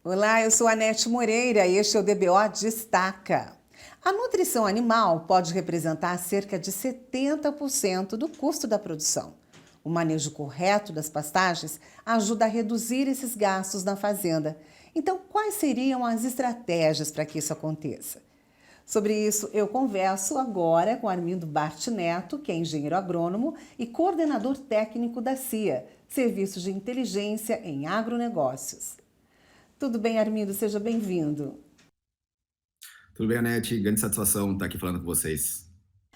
Olá, eu sou a Anete Moreira e este é o DBO Destaca. A nutrição animal pode representar cerca de 70% do custo da produção. O manejo correto das pastagens ajuda a reduzir esses gastos na fazenda. Então, quais seriam as estratégias para que isso aconteça? Sobre isso, eu converso agora com Armindo Bart Neto, que é engenheiro agrônomo e coordenador técnico da CIA, Serviços de Inteligência em Agronegócios. Tudo bem, Armindo? Seja bem-vindo. Tudo bem, Anete? Grande satisfação estar aqui falando com vocês.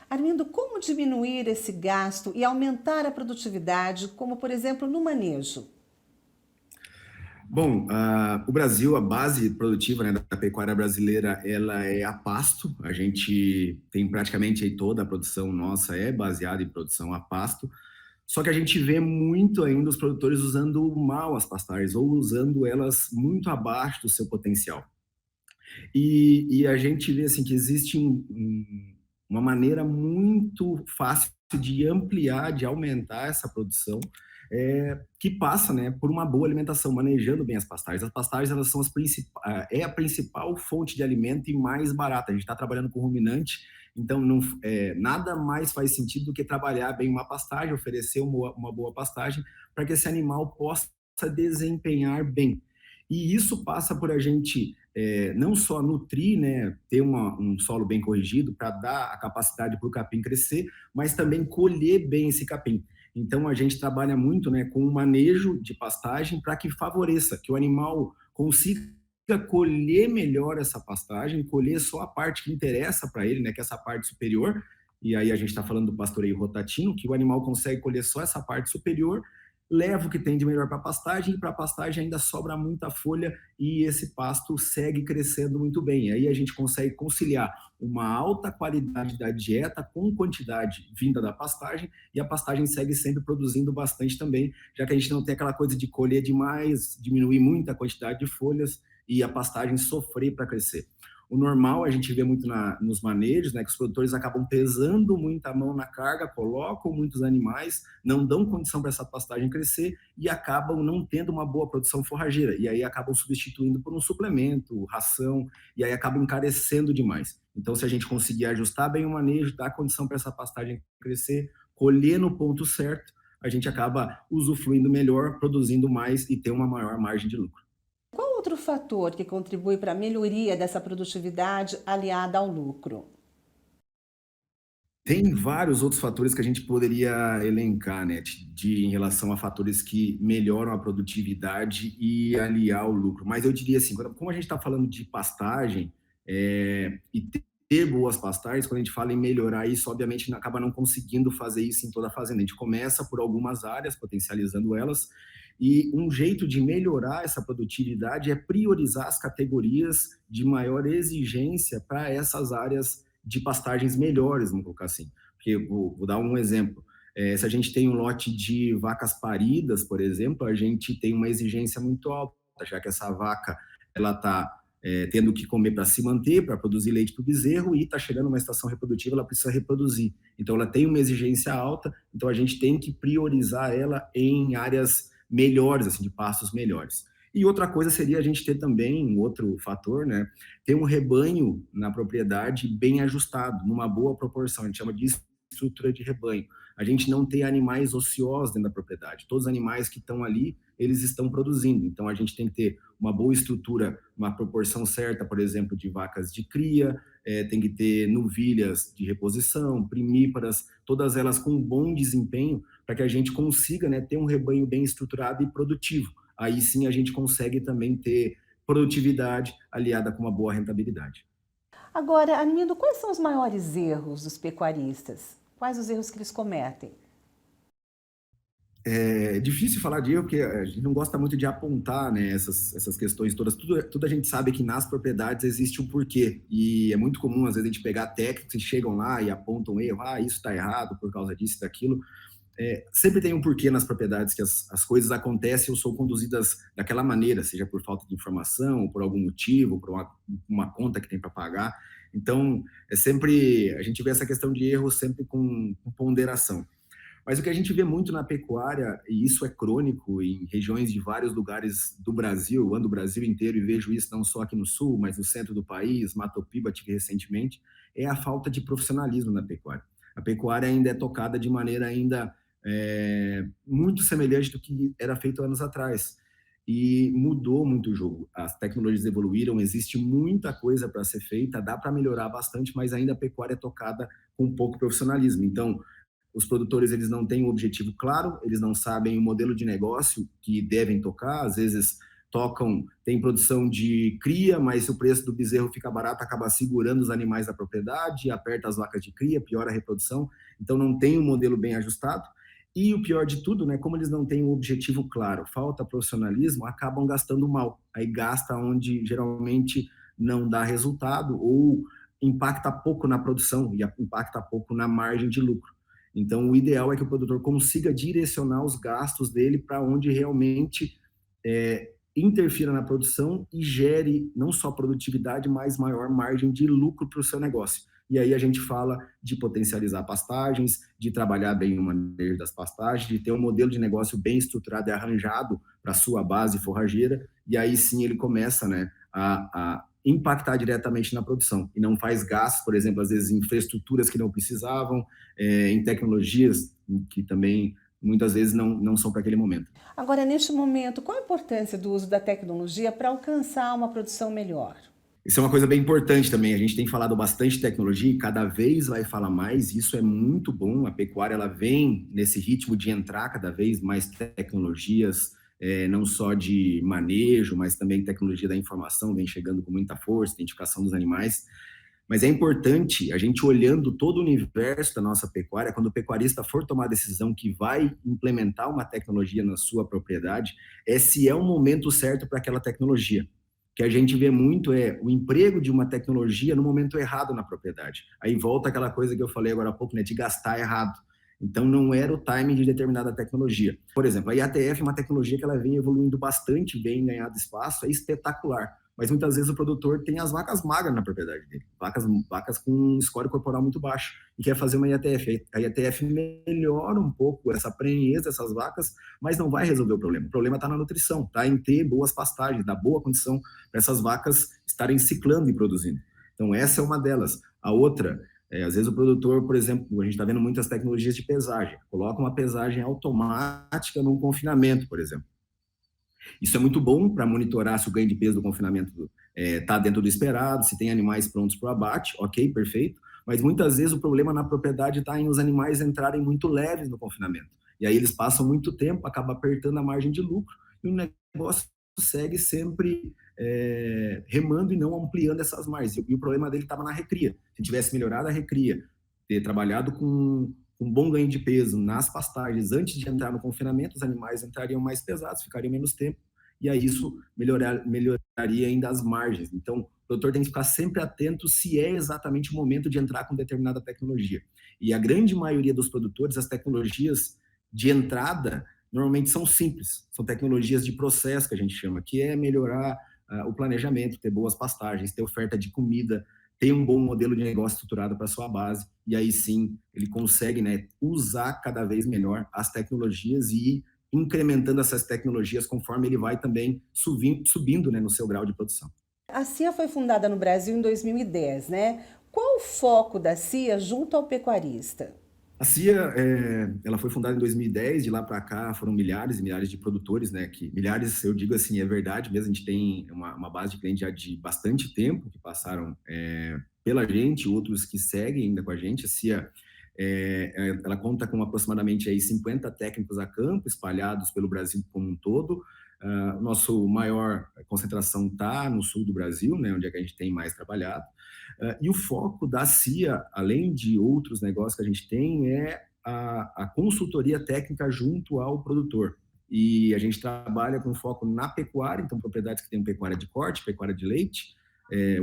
Armindo, como diminuir esse gasto e aumentar a produtividade, como por exemplo no manejo? Bom, o Brasil, a base produtiva, né, da pecuária brasileira, ela é a pasto. A gente tem praticamente aí toda a produção nossa é baseada em produção a pasto. Só que a gente vê muito ainda os produtores usando mal as pastagens ou usando elas muito abaixo do seu potencial. E a gente vê assim que existe uma maneira muito fácil de ampliar, de aumentar essa produção, que passa, né, por uma boa alimentação, manejando bem as pastagens. As pastagens, elas são é a principal fonte de alimento e mais barata. A gente está trabalhando com ruminante, então não, nada mais faz sentido do que trabalhar bem uma pastagem, oferecer uma boa pastagem para que esse animal possa desempenhar bem. E isso passa por a gente não só nutrir, né, ter um solo bem corrigido para dar a capacidade para o capim crescer, mas também colher bem esse capim. Então a gente trabalha muito, né, com o manejo de pastagem para que favoreça, que o animal consiga colher melhor essa pastagem, colher só a parte que interessa para ele, né, que é essa parte superior. E aí a gente está falando do pastoreio rotativo, que o animal consegue colher só essa parte superior, leva o que tem de melhor para a pastagem, e para a pastagem ainda sobra muita folha e esse pasto segue crescendo muito bem. Aí a gente consegue conciliar uma alta qualidade da dieta com quantidade vinda da pastagem, e a pastagem segue sempre produzindo bastante também, já que a gente não tem aquela coisa de colher demais, diminuir muito a quantidade de folhas e a pastagem sofrer para crescer. O normal a gente vê muito nos manejos, né, que os produtores acabam pesando muito a mão na carga, colocam muitos animais, não dão condição para essa pastagem crescer e acabam não tendo uma boa produção forrageira. E aí acabam substituindo por um suplemento, ração, e aí acabam encarecendo demais. Então, se a gente conseguir ajustar bem o manejo, dar condição para essa pastagem crescer, colher no ponto certo, a gente acaba usufruindo melhor, produzindo mais e ter uma maior margem de lucro. Qual outro fator que contribui para a melhoria dessa produtividade aliada ao lucro? Tem vários outros fatores que a gente poderia elencar, né, em relação a fatores que melhoram a produtividade e aliar o lucro. Mas eu diria assim, como a gente está falando de pastagem e ter boas pastagens, quando a gente fala em melhorar isso, obviamente acaba não conseguindo fazer isso em toda a fazenda. A gente começa por algumas áreas, potencializando elas, e um jeito de melhorar essa produtividade é priorizar as categorias de maior exigência para essas áreas de pastagens melhores, vamos colocar assim. Porque vou dar um exemplo. Se a gente tem um lote de vacas paridas, por exemplo, a gente tem uma exigência muito alta, já que essa vaca ela está tendo que comer para se manter, para produzir leite para o bezerro, e está chegando uma estação reprodutiva, ela precisa reproduzir. Então, ela tem uma exigência alta, então a gente tem que priorizar ela em áreas melhores, assim, de pastos melhores. E outra coisa seria a gente ter também um outro fator, né? Ter um rebanho na propriedade bem ajustado, numa boa proporção. A gente chama de estrutura de rebanho. A gente não tem animais ociosos dentro da propriedade. Todos os animais que estão ali, eles estão produzindo. Então, a gente tem que ter uma boa estrutura, uma proporção certa, por exemplo, de vacas de cria, tem que ter novilhas de reposição, primíparas, todas elas com um bom desempenho, para que a gente consiga, né, ter um rebanho bem estruturado e produtivo. Aí sim a gente consegue também ter produtividade aliada com uma boa rentabilidade. Agora, Armindo, quais são os maiores erros dos pecuaristas? Quais os erros que eles cometem? É difícil falar de erro, porque a gente não gosta muito de apontar, né, essas questões todas. Tudo a gente sabe que nas propriedades existe um porquê. E é muito comum, às vezes, a gente pegar técnicos que chegam lá e apontam erro. Ah, isso está errado por causa disso e daquilo. Sempre tem um porquê nas propriedades que as coisas acontecem ou são conduzidas daquela maneira, seja por falta de informação, ou por algum motivo, por uma conta que tem para pagar. Então, a gente vê essa questão de erro sempre com ponderação. Mas o que a gente vê muito na pecuária, e isso é crônico em regiões de vários lugares do Brasil, eu ando o Brasil inteiro e vejo isso não só aqui no sul, mas no centro do país, Matopiba tive recentemente, é a falta de profissionalismo na pecuária. A pecuária ainda é tocada de maneira ainda muito semelhante do que era feito anos atrás. E mudou muito o jogo. As tecnologias evoluíram, existe muita coisa para ser feita, dá para melhorar bastante, mas ainda a pecuária é tocada com pouco profissionalismo. Então, os produtores eles não têm um objetivo claro, eles não sabem o modelo de negócio que devem tocar, às vezes tocam, tem produção de cria, mas se o preço do bezerro fica barato, acaba segurando os animais da propriedade, aperta as vacas de cria, piora a reprodução, então não tem um modelo bem ajustado. E o pior de tudo, né, como eles não têm um objetivo claro, falta profissionalismo, acabam gastando mal. Aí gasta onde geralmente não dá resultado ou impacta pouco na produção e impacta pouco na margem de lucro. Então, o ideal é que o produtor consiga direcionar os gastos dele para onde realmente interfira na produção e gere não só produtividade, mas maior margem de lucro para o seu negócio. E aí a gente fala de potencializar pastagens, de trabalhar bem o manejo das pastagens, de ter um modelo de negócio bem estruturado e arranjado para a sua base forrageira, e aí sim ele começa, né, a impactar diretamente na produção, e não faz gastos, por exemplo, às vezes em infraestruturas que não precisavam, em tecnologias que também muitas vezes não são para aquele momento. Agora, neste momento, qual a importância do uso da tecnologia para alcançar uma produção melhor? Isso é uma coisa bem importante também. A gente tem falado bastante de tecnologia e cada vez vai falar mais. Isso é muito bom. A pecuária ela vem nesse ritmo de entrar cada vez mais tecnologias, não só de manejo, mas também tecnologia da informação vem chegando com muita força, identificação dos animais. Mas é importante a gente olhando todo o universo da nossa pecuária, quando o pecuarista for tomar a decisão que vai implementar uma tecnologia na sua propriedade, se é o momento certo para aquela tecnologia. Que a gente vê muito o emprego de uma tecnologia no momento errado na propriedade. Aí volta aquela coisa que eu falei agora há pouco, né, de gastar errado. Então, não era o timing de determinada tecnologia. Por exemplo, a IATF é uma tecnologia que ela vem evoluindo bastante, vem ganhando espaço, é espetacular. Mas muitas vezes o produtor tem as vacas magras na propriedade dele, vacas com um score corporal muito baixo, e quer fazer uma IATF. A IATF melhora um pouco essa prenhez dessas vacas, mas não vai resolver o problema. O problema está na nutrição, está em ter boas pastagens, dar boa condição para essas vacas estarem ciclando e produzindo. Então, essa é uma delas. A outra, às vezes o produtor, por exemplo, a gente está vendo muitas tecnologias de pesagem, coloca uma pesagem automática num confinamento, por exemplo. Isso é muito bom para monitorar se o ganho de peso do confinamento está dentro do esperado, se tem animais prontos para o abate, ok, perfeito, mas muitas vezes o problema na propriedade está em os animais entrarem muito leves no confinamento. E aí eles passam muito tempo, acaba apertando a margem de lucro e o negócio segue sempre remando e não ampliando essas margens. E o problema dele estava na recria. Se tivesse melhorado a recria, ter trabalhado com um bom ganho de peso nas pastagens antes de entrar no confinamento, os animais entrariam mais pesados, ficariam menos tempo, e aí isso melhoraria ainda as margens. Então, o produtor tem que ficar sempre atento se é exatamente o momento de entrar com determinada tecnologia. E a grande maioria dos produtores, as tecnologias de entrada, normalmente são simples, são tecnologias de processo que a gente chama, que é melhorar o planejamento, ter boas pastagens, ter oferta de comida, ter um bom modelo de negócio estruturado para a sua base, e aí sim ele consegue, né, usar cada vez melhor as tecnologias e ir incrementando essas tecnologias conforme ele vai também subindo, né, no seu grau de produção. A CIA foi fundada no Brasil em 2010, né? Qual o foco da CIA junto ao pecuarista? A CIA, ela foi fundada em 2010, de lá para cá foram milhares e milhares de produtores, né? Que milhares, eu digo assim, é verdade mesmo. A gente tem uma base de clientes já de bastante tempo que passaram pela gente, outros que seguem ainda com a gente. A CIA, ela conta com aproximadamente aí 50 técnicos a campo espalhados pelo Brasil como um todo. Nosso maior concentração está no sul do Brasil, né? Onde é que a gente tem mais trabalhado. E o foco da CIA, além de outros negócios que a gente tem, é a consultoria técnica junto ao produtor. E a gente trabalha com foco na pecuária, então propriedades que têm pecuária de corte, pecuária de leite,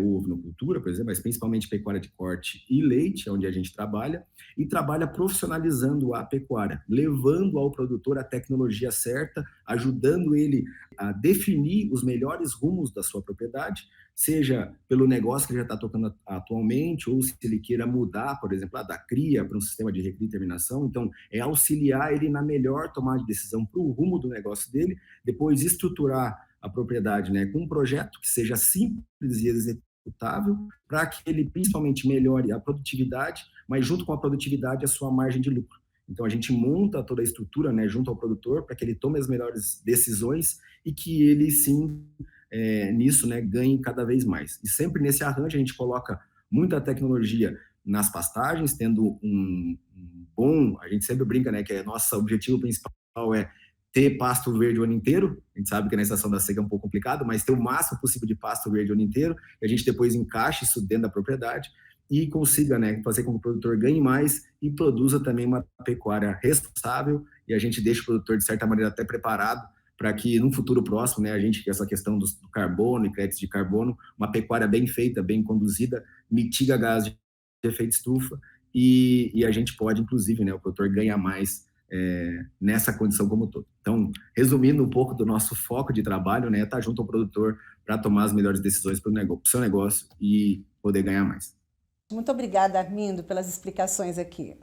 ou ovinocultura, por exemplo, mas principalmente pecuária de corte e leite, onde a gente trabalha, e trabalha profissionalizando a pecuária, levando ao produtor a tecnologia certa, ajudando ele a definir os melhores rumos da sua propriedade, seja pelo negócio que ele já está tocando atualmente, ou se ele queira mudar, por exemplo, da cria para um sistema de recria e terminação. Então, é auxiliar ele na melhor tomada de decisão para o rumo do negócio dele, depois estruturar a propriedade, né, com um projeto que seja simples e executável, para que ele principalmente melhore a produtividade, mas junto com a produtividade a sua margem de lucro. Então a gente monta toda a estrutura, né, junto ao produtor, para que ele tome as melhores decisões e que ele sim nisso, né, ganhe cada vez mais. E sempre nesse arranjo a gente coloca muita tecnologia nas pastagens, tendo um bom, a gente sempre brinca, né, que nosso objetivo principal é ter pasto verde o ano inteiro. A gente sabe que na estação da seca é um pouco complicado, mas ter o máximo possível de pasto verde o ano inteiro, e a gente depois encaixe isso dentro da propriedade e consiga, né, fazer com que o produtor ganhe mais e produza também uma pecuária responsável, e a gente deixa o produtor, de certa maneira, até preparado para que no futuro próximo, né, a gente, essa questão do carbono e créditos de carbono, uma pecuária bem feita, bem conduzida, mitiga gás de efeito estufa, e a gente pode, inclusive, né, o produtor ganhar mais nessa condição como um todo. Então, resumindo um pouco do nosso foco de trabalho, né, tá junto ao produtor para tomar as melhores decisões para o seu negócio e poder ganhar mais. Muito obrigada, Armindo, pelas explicações aqui.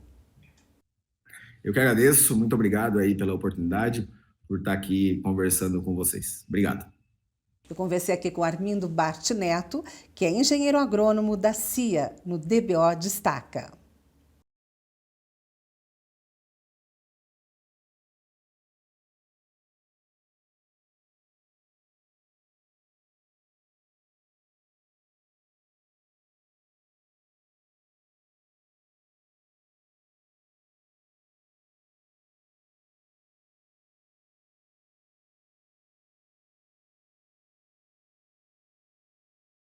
Eu que agradeço, muito obrigado aí pela oportunidade, por estar aqui conversando com vocês. Obrigado. Eu conversei aqui com Armindo Bart Neto, que é engenheiro agrônomo da CIA, no DBO Destaca.